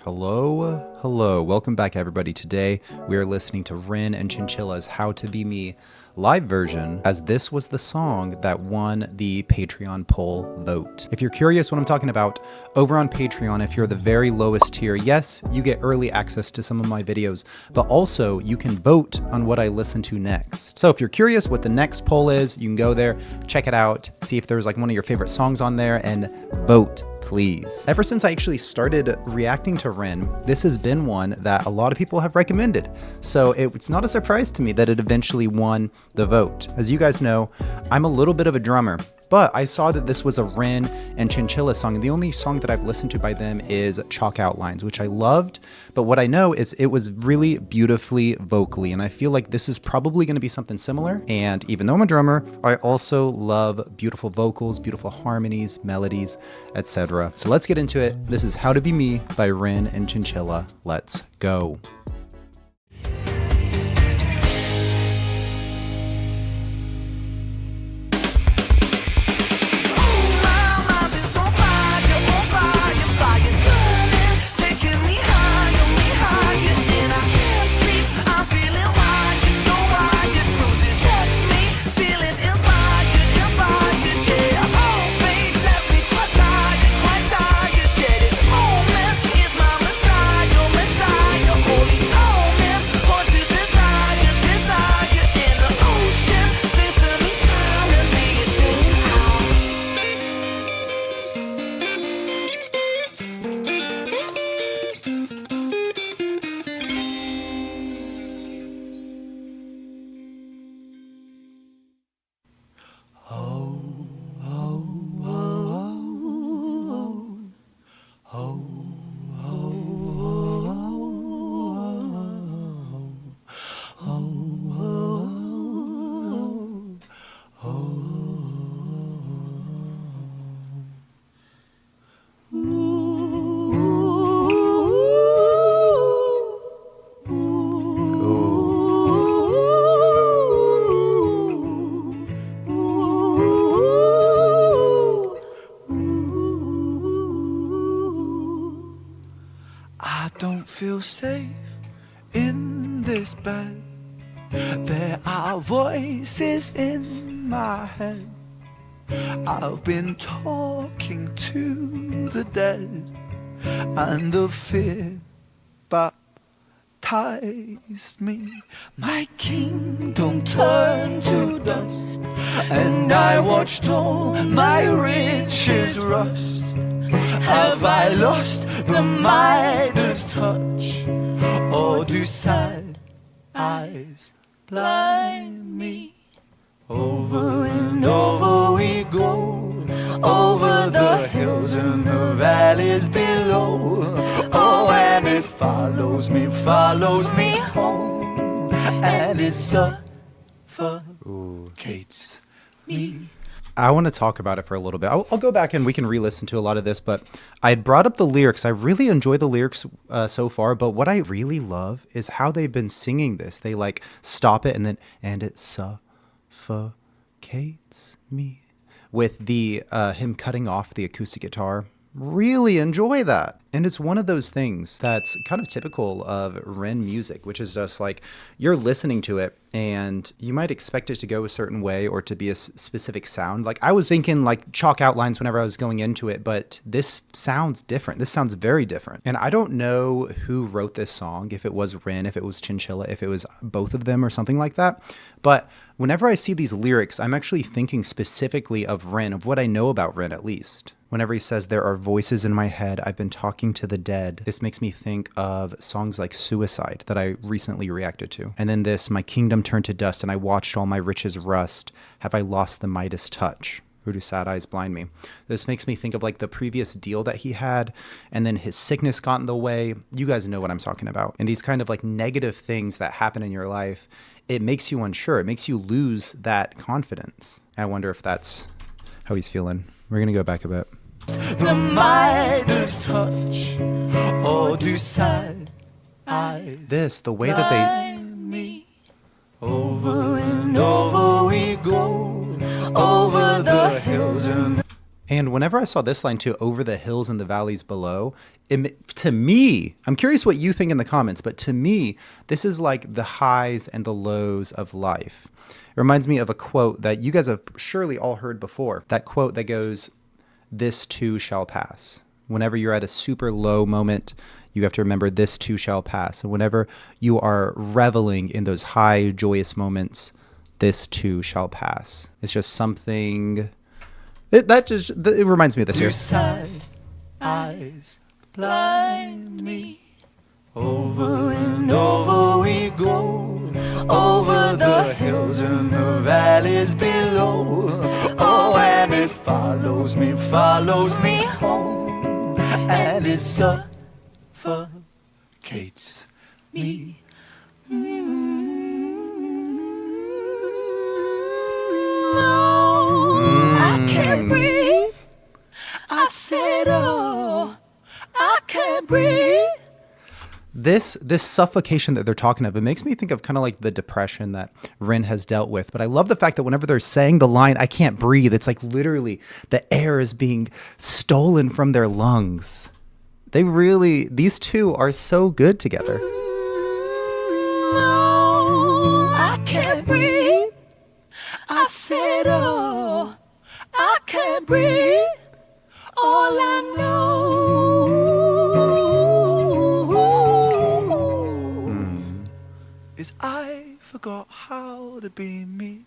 Hello, welcome back everybody. Today we are listening to Ren and Chinchilla's How to Be Me live version, as this was the song that won the Patreon poll vote. If you're curious what I'm talking about, over on Patreon, if you're the very lowest tier, yes, you get early access to some of my videos, but also you can vote on what I listen to next. So if you're curious what the next poll is, you can go there, check it out, see if there's like one of your favorite songs on there, and vote, please. Ever since I actually started reacting to Ren, this has been one that a lot of people have recommended. So it's not a surprise to me that it eventually won the vote. As you guys know, I'm a little bit of a drummer, but I saw that this was a Ren and Chinchilla song, and the only song that I've listened to by them is Chalk Outlines, which I loved. But what I know is it was really beautifully vocally, and I feel like this is probably going to be something similar. And even though I'm a drummer, I also love beautiful vocals, beautiful harmonies, melodies, etc. So let's get into it. This is How to Be Me by Ren and Chinchilla. Let's go. I don't feel safe in this bed. There are voices in my head. I've been talking to the dead, and the fear baptized me. My kingdom turned to dust, and I watched all my riches rust. Have I lost the Midas touch, or do sad eyes blind me? Over and over we go, over the hills and the valleys below. Oh, and it follows me home, and it suffocates me. I want to talk about it for a little bit. I'll go back and we can re-listen to a lot of this, but I brought up the lyrics. I really enjoy the lyrics so far, but what I really love is how they've been singing this. They like stop it and it suffocates me with the him cutting off the acoustic guitar. Really enjoy that. And it's one of those things that's kind of typical of Ren music, which is just like you're listening to it and you might expect it to go a certain way or to be a specific sound. Like I was thinking like Chalk Outlines whenever I was going into it, but this sounds different. This sounds very different. And I don't know who wrote this song, if it was Ren, if it was Chinchilla, if it was both of them or something like that. But whenever I see these lyrics, I'm actually thinking specifically of Ren, of what I know about Ren at least. Whenever he says, there are voices in my head, I've been talking to the dead. This makes me think of songs like Suicide that I recently reacted to. And then this, my kingdom turned to dust and I watched all my riches rust. Have I lost the Midas touch? Or do sad eyes blind me? This makes me think of like the previous deal that he had, and then his sickness got in the way. You guys know what I'm talking about. And these kind of like negative things that happen in your life, it makes you unsure. It makes you lose that confidence. I wonder if that's how he's feeling. We're gonna go back a bit. The Midas touch, or do sad eyes the way that they me? Over and over we go, over the hills and And whenever I saw this line too, over the hills and the valleys below, to me, I'm curious what you think in the comments, but to me, this is like the highs and the lows of life. It reminds me of a quote that you guys have surely all heard before. That quote that goes, "This too shall pass." Whenever you're at a super low moment, you have to remember this too shall pass. And whenever you are reveling in those high, joyous moments, this too shall pass. It's just something it reminds me of this Your here. side eyes blind me. Over and over we go, over the hills and the valleys below. Oh, and it follows me home, and it suffocates me. I can't breathe. I said, oh, I can't breathe. This suffocation that they're talking of, it makes me think of kind of like the depression that Ren has dealt with. But I love the fact that whenever they're saying the line, "I can't breathe," it's like literally the air is being stolen from their lungs. These two are so good together. I can't breathe. I said, oh, I can't breathe. All I know is I forgot how to be me.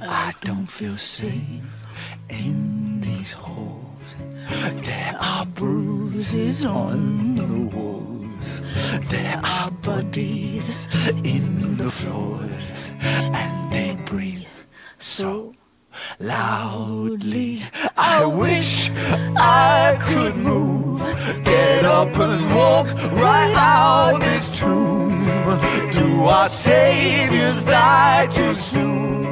I don't feel safe in these halls. There are bruises on the walls. There are bodies in the floors, and they breathe so loudly. I wish I could move, get up and walk right out this tomb. Do our saviors die too soon?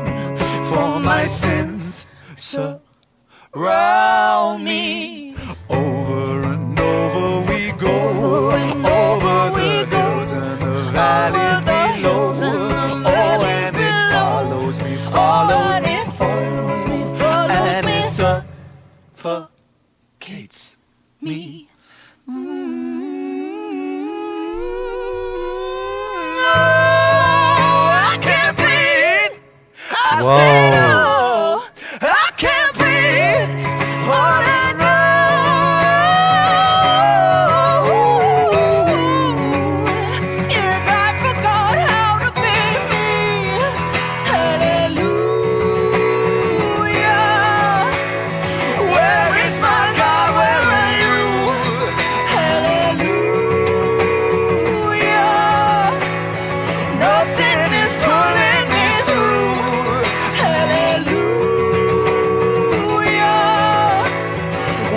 For my sins surround me. Over and over we go, over the hills and the valleys below. Oh, and it follows me, and it suffocates me. I can't breathe. I said, oh, I can't breathe. All I know is I forgot how to be me. Hallelujah. Where is my God? Where are you? Hallelujah. Nothing is pulling me through. Hallelujah.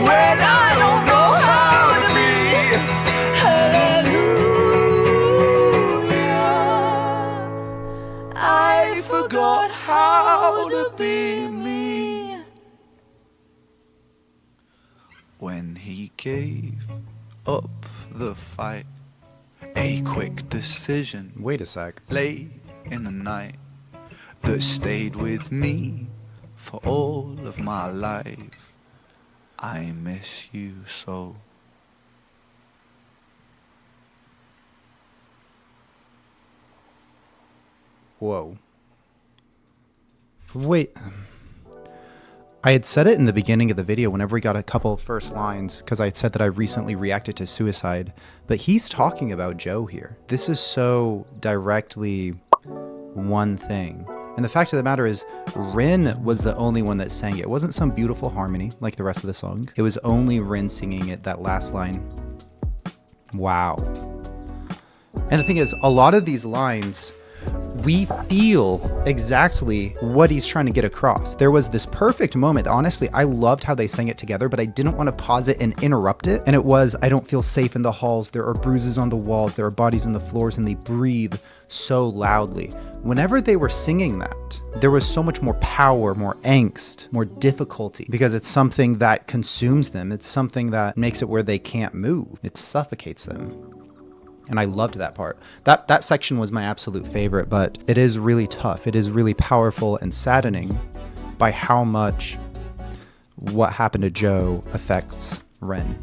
When I don't know how to be. Hallelujah. I forgot how to be me. When he gave up the fight, a quick decision Wait a sec. late in the night that stayed with me for all of my life. I miss you so. Whoa. Wait. I had said it in the beginning of the video whenever we got a couple first lines, because I had said that I recently reacted to suicide, but he's talking about Joe here. This is so directly one thing. And the fact of the matter is, Ren was the only one that sang it. It wasn't some beautiful harmony like the rest of the song. It was only Ren singing it, that last line. Wow. And the thing is, a lot of these lines we feel exactly what he's trying to get across. There was this perfect moment. Honestly, I loved how they sang it together, but I didn't want to pause it and interrupt it. And it was, I don't feel safe in the halls. There are bruises on the walls. There are bodies on the floors, and they breathe so loudly. Whenever they were singing that, there was so much more power, more angst, more difficulty, because it's something that consumes them. It's something that makes it where they can't move. It suffocates them. And I loved that part. That section was my absolute favorite, but it is really tough. It is really powerful and saddening by how much what happened to Joe affects Ren.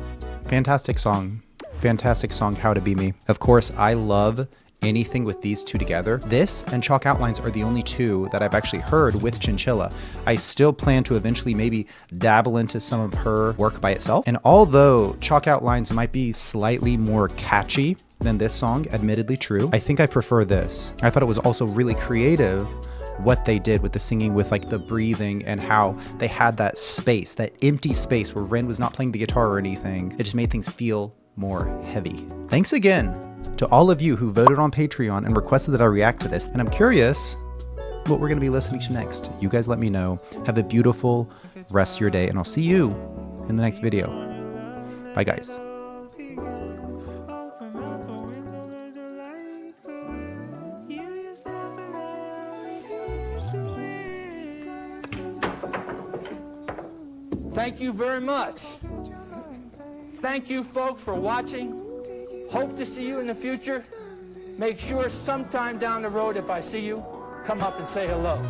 Fantastic song, How to Be Me. Of course, I love anything with these two together. This and Chalk Outlines are the only two that I've actually heard with Chinchilla. I still plan to eventually maybe dabble into some of her work by itself. And although Chalk Outlines might be slightly more catchy than this song, admittedly true, I think I prefer this. I thought it was also really creative what they did with the singing, with like the breathing, and how they had that space, that empty space where Ren was not playing the guitar or anything. It just made things feel more heavy. Thanks again to all of you who voted on Patreon and requested that I react to this. And I'm curious what we're going to be listening to next. You guys let me know. Have a beautiful rest of your day, and I'll see you in the next video. Bye, guys. Thank you very much. Thank you, folks, for watching. Hope to see you in the future. Make sure sometime down the road, if I see you, come up and say hello.